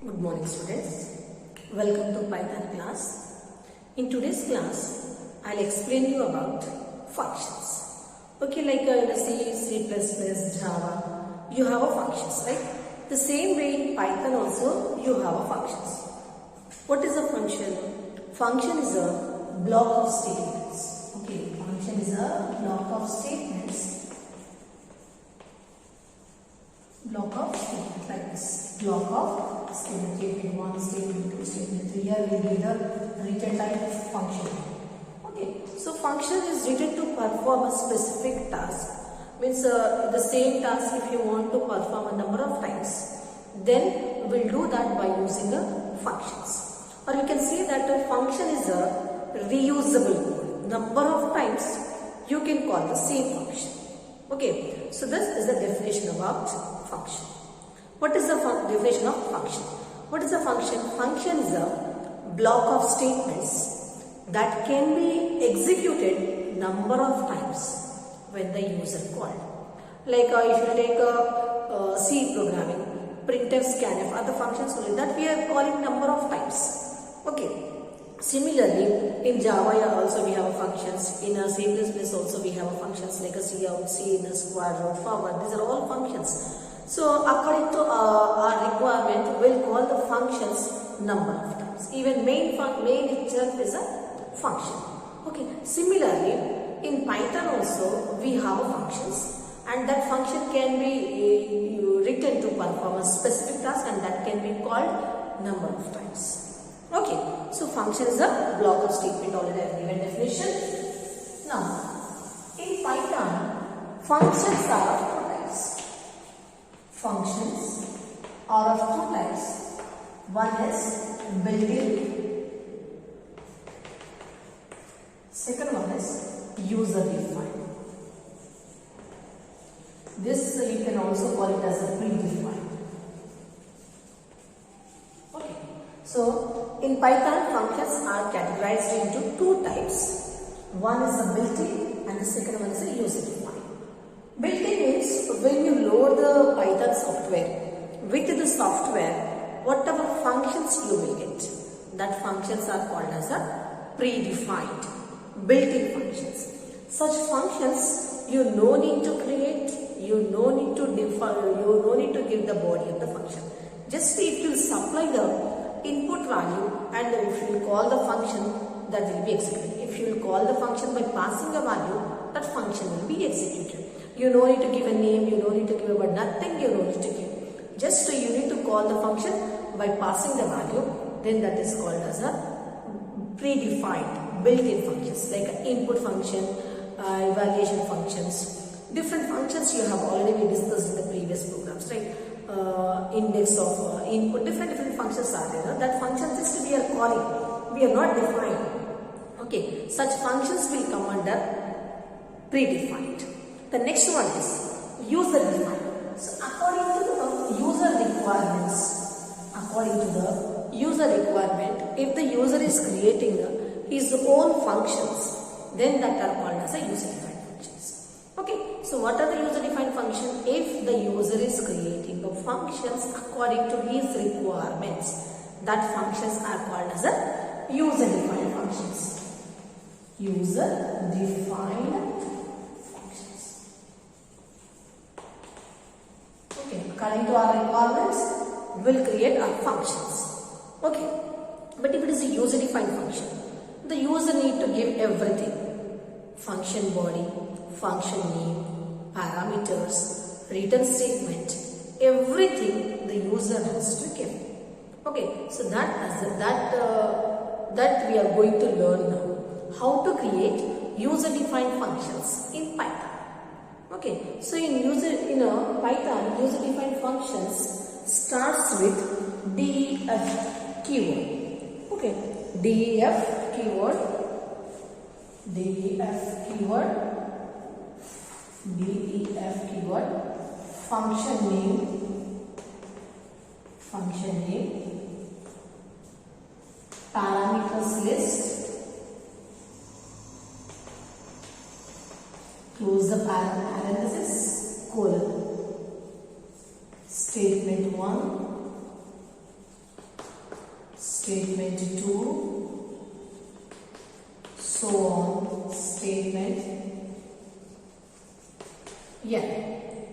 Good morning students. Welcome to Python class. In today's class, I'll explain you about functions. Okay, like in C, C++, Java, you have a functions, right? The same way in Python also you have a functions. What is a function? Function is a block of statements. Okay, function is a block of statements. Block of statement like this. Block of statement 1, statement 2, statement 3. Here will be the written type of function. Okay, so function is written to perform a specific task. Means the same task if you want to perform a number of times, then we'll do that by using a functions. Or you can say that a function is a reusable code. Number of times you can call the same function. Okay, so this is the definition about function. What is the definition of function? What is a function? Function is a block of statements that can be executed number of times when the user called. Like if you take a C programming, printf, scanf, other functions only that we are calling number of times. Okay. Similarly, in Java also we have functions. In a C++ also we have functions like a cout, C in a square root, forward. These are all functions. So according to our requirement, we'll call the functions number of times. Even main itself is a function. Okay. Similarly, in Python also we have functions, and that function can be written to perform a specific task, and that can be called number of times. Okay, so function is a block of statement, already I have given definition. Now, in Python, functions are of two types. Functions are of two types. One is built-in. Second one is user-defined. This you can also call it as a predefined. Okay, so in Python, functions are categorized into two types. One is the built-in and the second one is the user-defined. Built-in means when you load the Python software, with the software, whatever functions you will get, that functions are called as a predefined, built-in functions. Such functions you no need to create, you no need to define, you no need to give the body of the function. Just it will supply the input value, and if you call the function, that will be executed. If you will call the function by passing a value, that function will be executed. You no need to give a name, you no need to give a word, nothing you no need to give. Just you need to call the function by passing the value, then that is called as a predefined built-in functions, like input function, evaluation functions. Different functions you have already discussed in the previous programs, right? Index of input, different functions are there. That function just we are calling, we are not defined. Okay, such functions will come under predefined. The next one is user defined. So according to the user requirement, if the user is creating his own functions, then that are called as a user defined functions. Okay, so what are the user-defined functions? If the user is creating the functions according to his requirements, that functions are called as a user-defined functions. User-defined functions. Okay, according to our requirements, we'll create our functions. Okay, but if it is a user-defined function, the user need to give everything. Function body, function name, parameters, return statement, everything the user has to give. Okay, so that we are going to learn now. How to create user-defined functions in Python. Okay, so in Python, user-defined functions starts with def keyword. Okay, def keyword, function name, parameters list, close the parenthesis, colon, statement 1, statement 2, so on, statement n.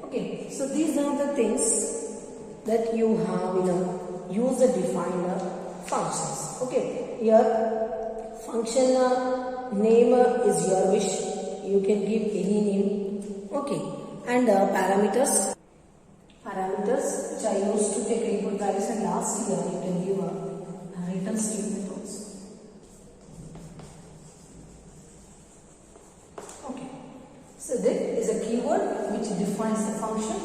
Okay, so these are the things that you have in a user-defined functions. Okay, here function name is your wish. You can give any name. Okay, and parameters which I used to take input values, and last year you can give a return statement also. Okay, so this is a keyword which defines the function,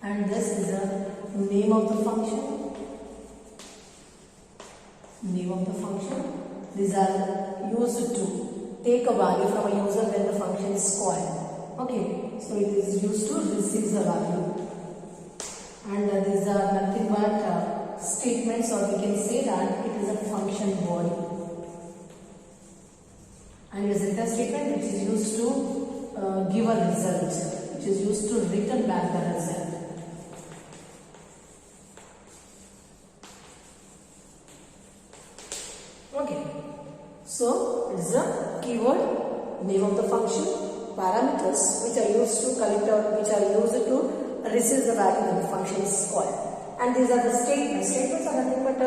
and this is the name of the function. Name of the function. These are used to take a value from a user when the function is called. Okay, so it is used to receive the value, and these are nothing but statements, or we can say that it is a function body. And is return statement which is used to give a result, which is used to return back the result. Okay, so it is a keyword, name of the function, parameters which are used to collect or which are used to receive the value when the function is called. And these are the statements. Statements are nothing but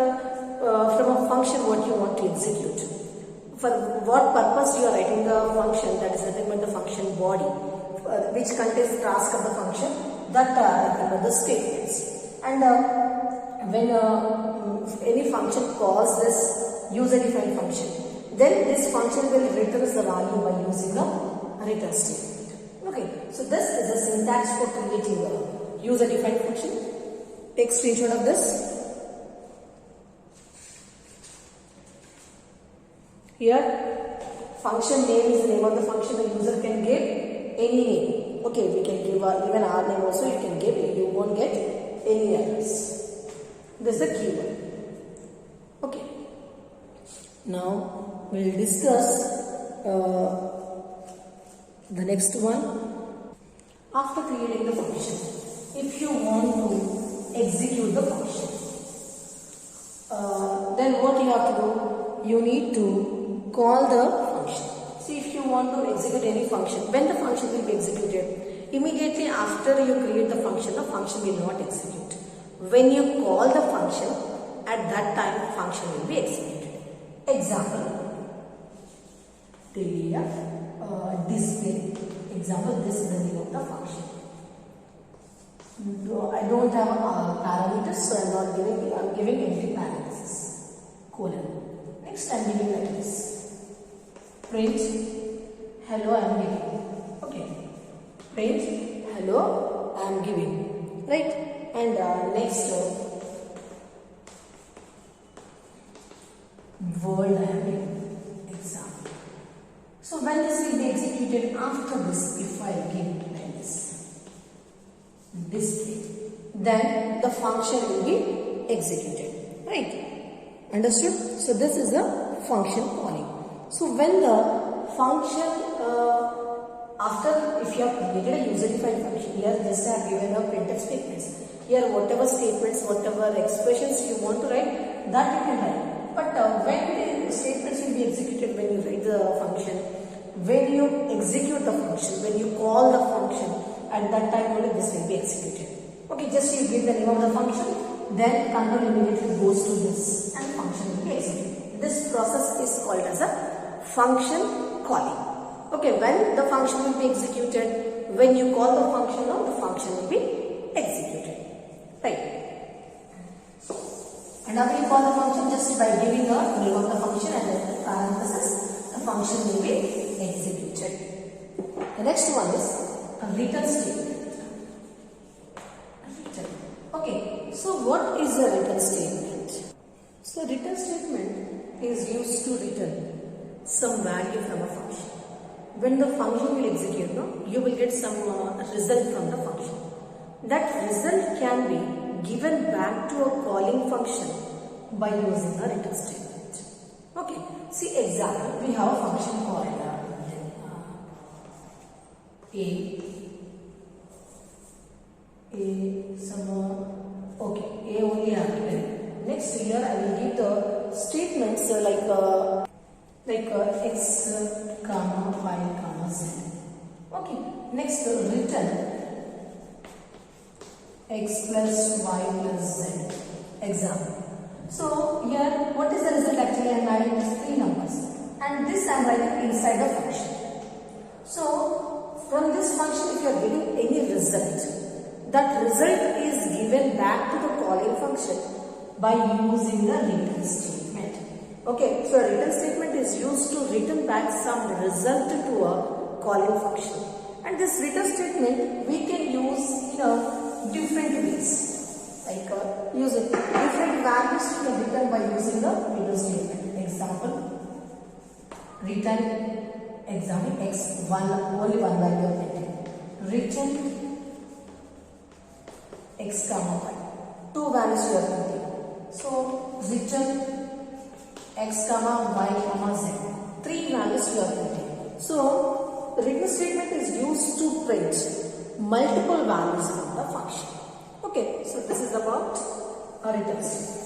from a function what you want to execute. For what purpose you are writing the function, that is nothing but the function body, which contains the task of the function, that are nothing but the statements. And when any function calls this user-defined function, then this function will return the value by using the return statement. Okay, so this is the syntax for creating a user-defined function. Take screenshot of this. Here, function name is the name of the function. The user can give any name. Okay, we can give even our name also. You can give. You won't get any errors. This is the keyword. Okay. Now we will discuss the next one. After creating the function, if you want to execute the function, then what you have to do? You need to call the function. See, if you want to execute any function, when the function will be executed, immediately after you create the function will not execute. When you call the function, at that time function will be executed. Example, display. Example, this is the name of the function. I don't have parameters, so I am not giving. I am giving empty parenthesis, colon. Next, I am giving like this. Print hello, I am giving. Okay. Print hello, I am giving. Right. And next, world I am giving. Example. So when this will be executed after this, if I give like this, display, then the function will be executed. Right? Understood? So this is a function calling. So when the function, after if you have created a user-defined function, here just I have given a printf statements. Here whatever statements, whatever expressions you want to write, that you can write. But when the statements will be executed, when you write the function, when you execute the function, when you call the function, at that time only this will be executed. Okay, just you give the name of the function, then control immediately goes to this and function will be executed. This process is called as a function calling. Okay, when the function will be executed, when you call the function, now the function will be executed. Right. And how will you call the function? Just by giving the name of the function and then parenthesis, the function will be executed. The next one is a return statement. Okay, so what is a return statement? So return statement is used to return some value from a function. When the function will execute, no, you will get some result from the function. That result can be given back to a calling function by using a return statement. Okay, see example, we have a function called A only I have written. Next here like x comma y comma z. Okay, next return x plus y plus z. Example. So here, what is the result actually? I am adding these three numbers, and this I am writing inside the function. So from this function, if you are getting any result, that result is given back to the calling function by using the return statement. Okay, so a return statement is used to return back some result to a calling function, and this return statement we can use in different ways. Like using different values to be return by using the return statement. Example, return example x only one value of it. Return x comma y, two values you are putting. So return x comma y comma z, three values you are putting. So the return statement is used to print multiple values from the function. Okay, so this is about a return statement.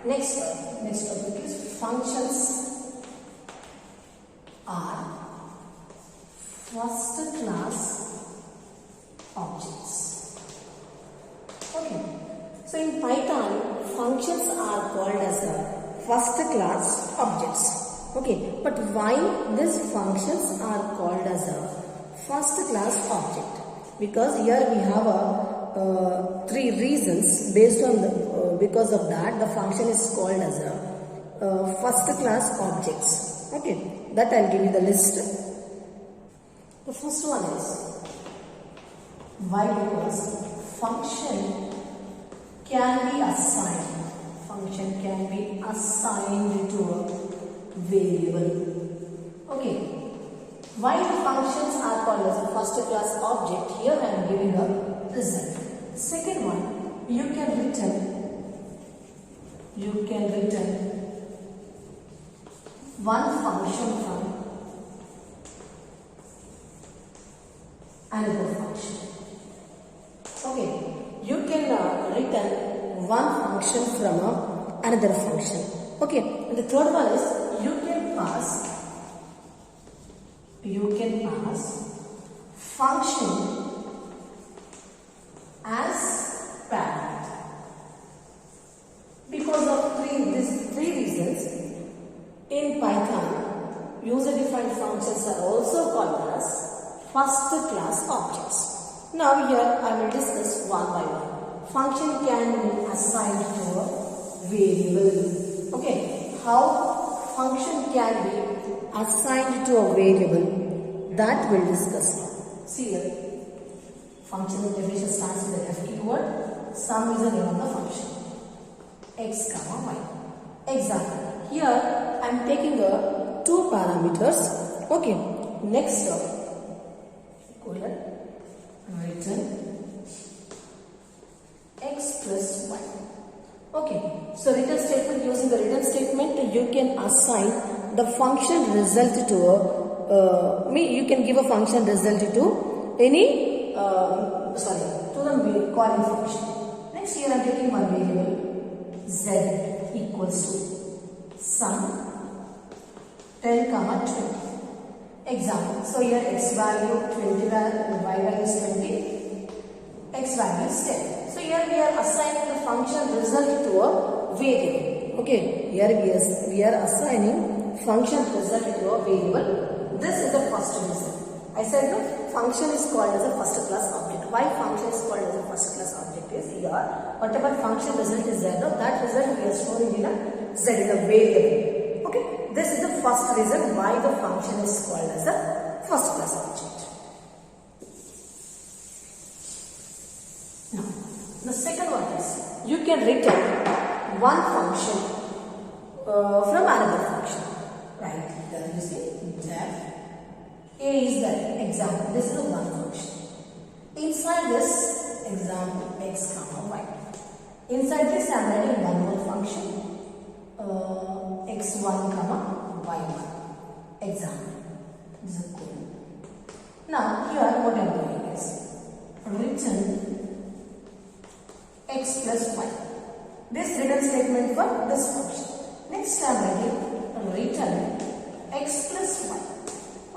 Next topic is functions are first class objects. Okay, so in Python, functions are called as the first class objects. Okay, but why these functions are called as a first class object? Because here we have three reasons. Based on the because of that, the function is called as a first class objects. Okay, that I'll give you the list. The first one is why? Because function can be assigned. Function can be assigned to a variable. Okay. Why the functions are called as a first class object? Here I am giving a result. Second one, you can return one function from another function. Okay, you can return one function from another function. Okay, and the third one is you can pass function as parent. Because of these three reasons, in Python, user-defined functions are also called as first class objects. Now here I will discuss one by one. Function can be assigned to a variable. Okay, how function can be assigned to a variable, that we'll discuss now. See here, function definition starts with the F keyword. Sum is the name of the function. X comma y. Example. Here I am taking two parameters. Okay. Next up, return x plus y. Okay. So return statement, using the return statement, you can assign the function result to a you can give a function result to any to the calling function. Next, here I am taking one variable z equals to sum 10 comma 20. Example. So here x value 20, y value is 20, x value is 10. So here we are assigning the function result to a variable. Okay, here we are assigning function result to a variable. This is the first reason. I said the function is called as a first class object. Why function is called as a first class object is here, whatever function result is there, that result we are storing in a z, in a variable. Okay, this is the first reason why the function is called as a first class object. Now, the second one is you can return one function from another function. Right, then you see def a is the example. This is the one function. Inside this example x comma y. Inside this I am writing one more function x1 comma y1. Example. This is a code. Now here what I am doing is return x plus y. This return statement for this function. Next I am writing return x plus y.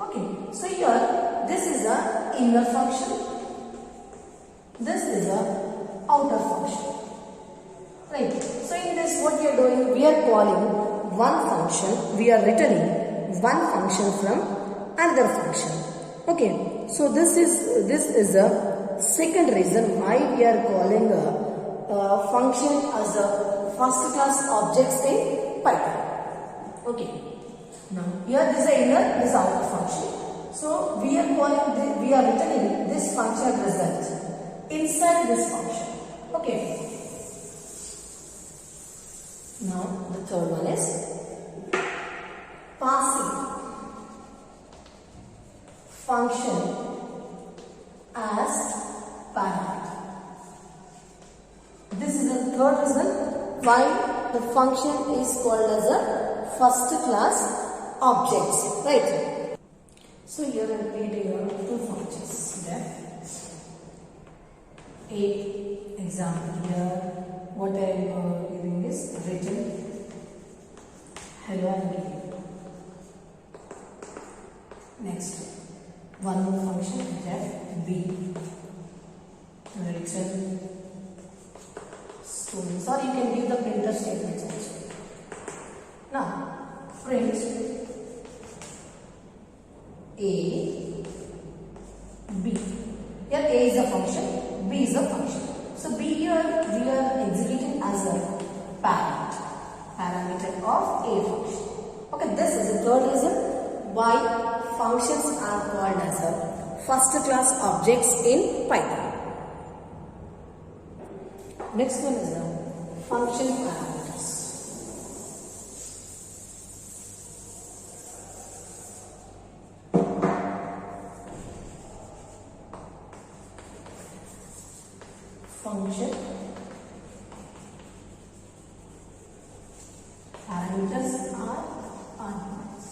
Okay, so here this is a inner function, this is a outer function, right? So in this what we are doing, we are calling one function, we are returning one function from another function. Okay, so this is a second reason why we are calling a function as a first class objects in Python. Okay, now here this is a inner, this is outer function. So we are calling we are returning this function result inside this function. Okay. Now the third one is passing function as parameter. This is the third reason why the function is called as a first class objects, right? So here I am creating two functions there. A example here, what I am giving is return hello and B. Next, one more function that B return students, or you can give the printer statements also. Now print A, B. Here A is a function, B is a function. So B here we are executing as a parameter of A function. Okay, this is the third reason why functions are called as a first class objects in Python. Next one is the function parameters. Function parameters are arguments.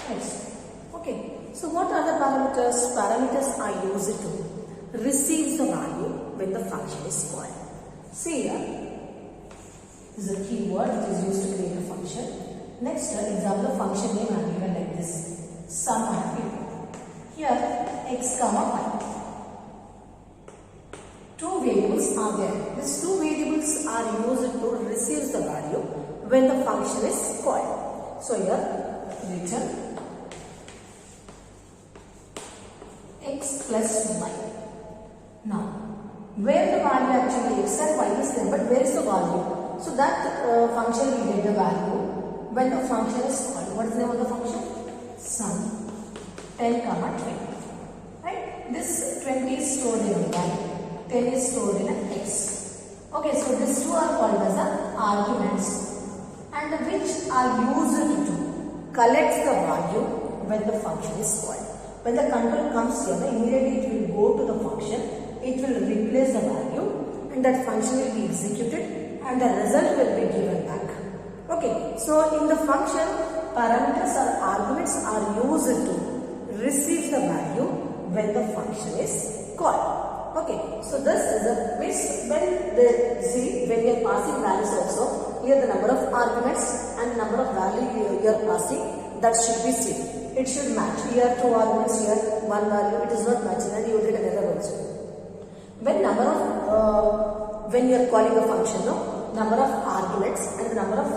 Next, okay. So what are the parameters? Parameters are used to receive the value when the function is called. See here, this is a keyword which is used to create a function. Next, example function name I am given like this: sum and here x comma y. Two variables are there. These two variables are used to receive the value when the function is called. So here return x plus y. Now where the value actually x and y is there, but where is the value? So that function will get the value when the function is called. What is the name of the function? Sum 10 comma 20. Right? This 20 is stored in y. 10 is stored in an x. Okay, so these two are called as the arguments, and which are used to collect the value when the function is called. When the control comes here, immediately it will go to the function, it will replace the value, and that function will be executed, and the result will be given back. Okay, so in the function, parameters or arguments are used to receive the value when the function is called. Okay, so this is a means when we are passing values also, here the number of arguments and the number of value you are passing, that should be same. It should match. Here 2 arguments, here 1 value, it is not matching and you will get another also. When when you are calling a function, number of arguments and the number of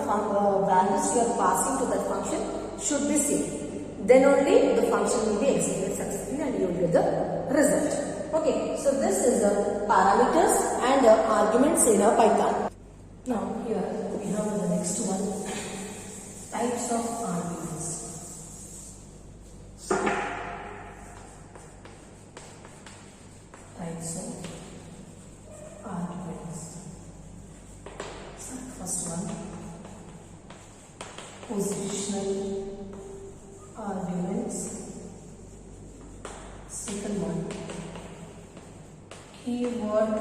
values you are passing to that function should be same. Then only the function will be executed successfully and you will get the result. Okay, so this is the parameters and arguments in a Python. Now here we have the next one, types of arguments. Types of arguments. So first one, positional arguments. Second one, keyword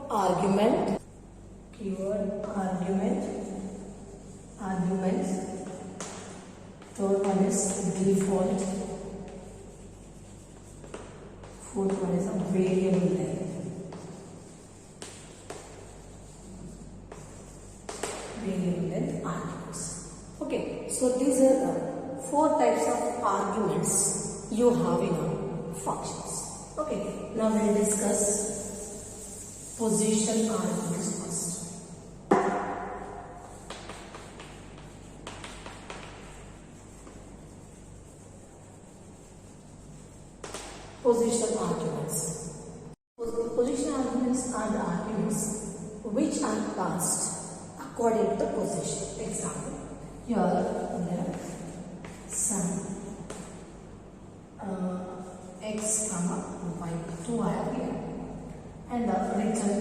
argument, arguments. Third one is default. Fourth one is a variable length. so these are the 4 types of arguments you have in our functions. Okay, now we will discuss position arguments first. Position arguments. Position arguments are the arguments which are passed according to the position. Example, here left some x comma y 2 I have here, and the return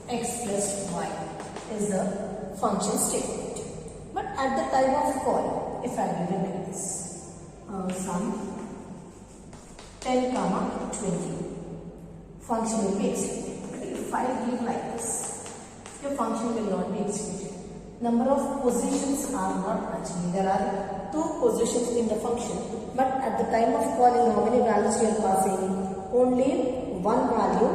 x plus y is the function statement. But at the time of call, if I give it like this, some 10 comma 20, function will be executed. But if I give like this, your function will not be executed. Number of positions are not matching. There are 2 positions in the function, but at the time of calling, how many values you are passing? Only 1 value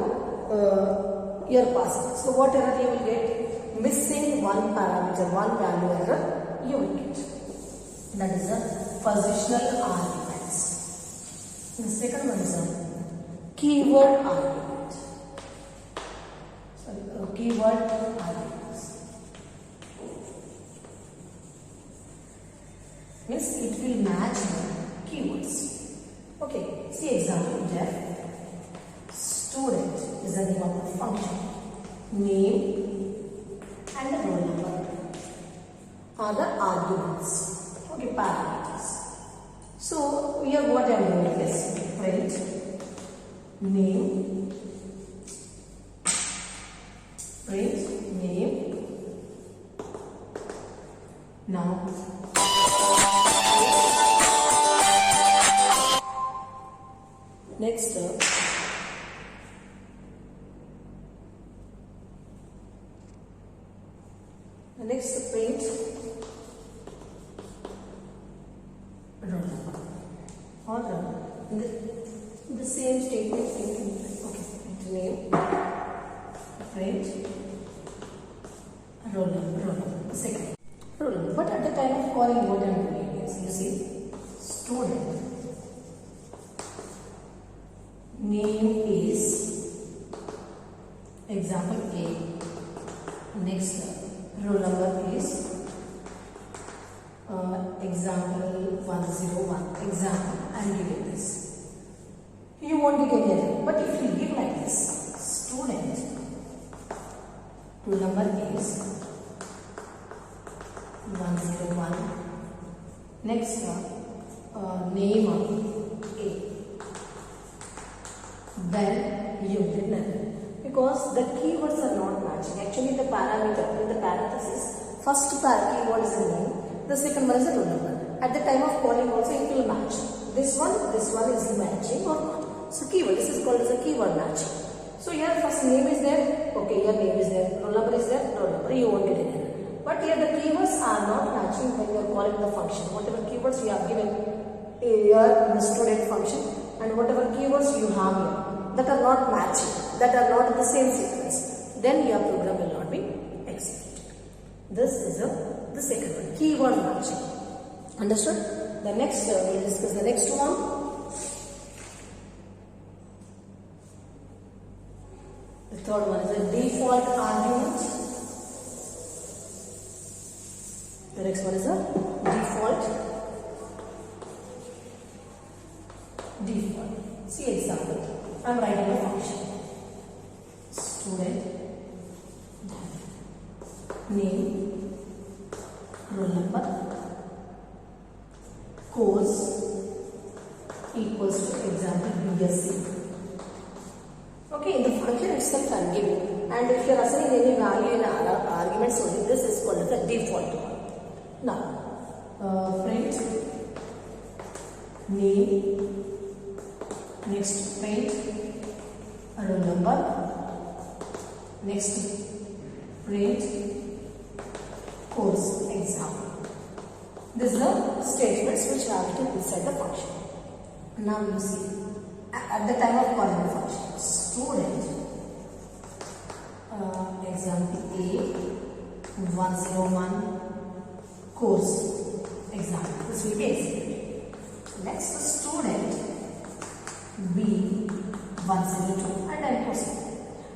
you are passing. So what error you will get? Missing 1 parameter, 1 value error you will get. That is a positional arguments. The second one is a keyword argument. Sorry, keyword arguments. Means it will match the keywords. Okay, see example there. Student is the name of the function. Name and the roll number are the arguments. Okay, parameters. So here what I am doing is print name, now next print roll number, or the same statement. Okay, print name, print roll number, second roll number. But at the time of calling, what I am doing is, you see, student name is example A, next roll number is example 101. Example, I am giving this. You won't get any error. But if you give like this, student roll number is 101. Next one, name of A. Then you get error because the keywords are not matching. Actually, the parameter in the parenthesis, first keyword is the name, the second one is the roll number. At the time of calling also it will match. This one is matching or not. So keyword, this is called as a keyword matching. So here first name is there, okay, your name is there, roll number is there, roll number, you won't get any error. But here the keywords are not matching when you are calling the function. Whatever keywords you have given here in the student function and whatever keywords you have here that are not matching, that are not in the same sequence, then your program will not be executed. This is the second one, keyword matching. Understood? The next, we will discuss the next one. The third one is a default argument. The next one is a default. See example. I am writing a function. Student name, roll number, course equals to example BSc. Okay, in the function itself I am giving, and if you are assigning any value in arguments only, this is called as the default one. Now, print name, next print roll number, next print course example. These are the statements which are written inside the function. Now you see, at the time of calling the function, student example A 101 1, 0, 2 and then proceed.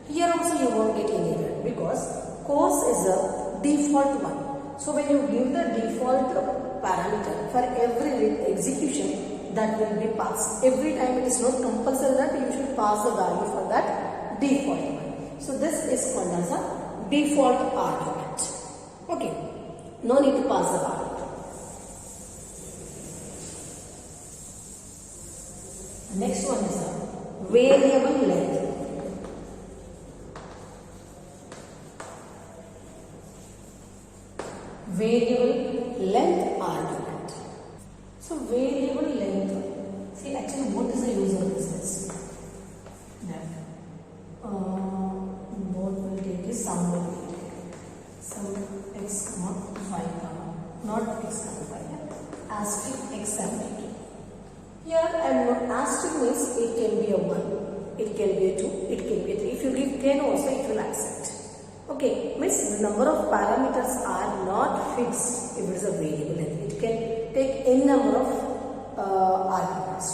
Here also you won't get any error because course is a default one. So when you give the default parameter for every execution, that will be passed. Every time it is not compulsory that you should pass the value for that default one. So this is called as a default argument. Okay, no need to pass the value. Next one is a variable length. Variable length argument. So variable length, see actually what is the use of this? That what will take is some will take some x comma y comma, not x comma y, asterisk x and here and asterisk means it can be a 1, it can be a 2, it can be a 3. If you give 10 also it will accept. Okay, means the number of parameters are not fixed if it is a variable length. It can take n number of arguments.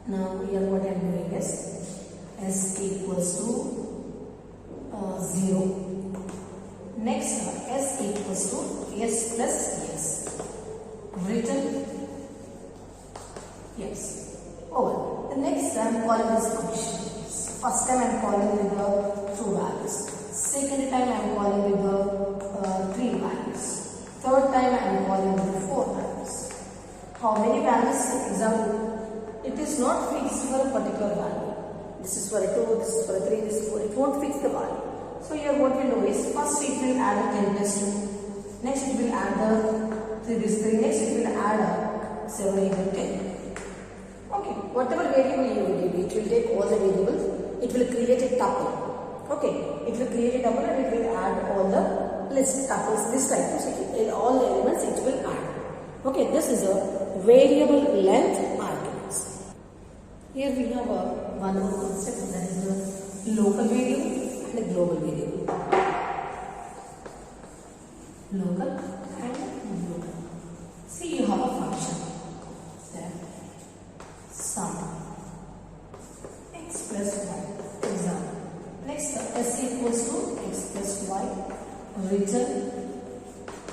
Now here what I am doing is s equals to 0. Next s equals to s plus s. Written yes. Over. The next I am calling this function. First time I am calling with the 2 values. Second time I am calling with the 3 values. Third time I am calling with the 4 values. How many values? Example, it is not fixed for a particular value. This is for a 2, this is for a 3, this is for it won't fix the value. So here what we do is first it will add a 10 plus 2. Next it will add the 3, next it will add a 7, 8 and 10. Okay, whatever variable you will give, it will take all the variables, it will create a tuple. Okay, it will create a tuple and it will add all the list tuples, this type. So in all the elements it will add. Okay, this is a variable length arguments. Here we have one more concept, that is the local variable and a global variable. Local and global. See, you have a function. Sum x plus y. Example. Next, s equals to x plus y. Written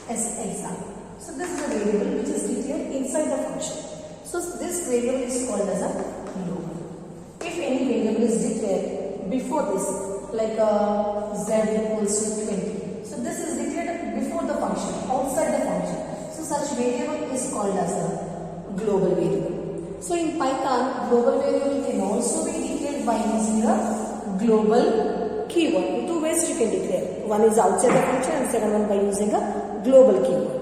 as example. So this is a variable which is declared inside the function. So this variable is called as a local. If any variable is declared before this, like z equals to 20. So this is declared before the function, outside the function. So such variable is called as a global variable. So in Python, global variable can also be declared by using a global keyword. In 2 ways you can declare. One is outside the function and second one by using a global keyword.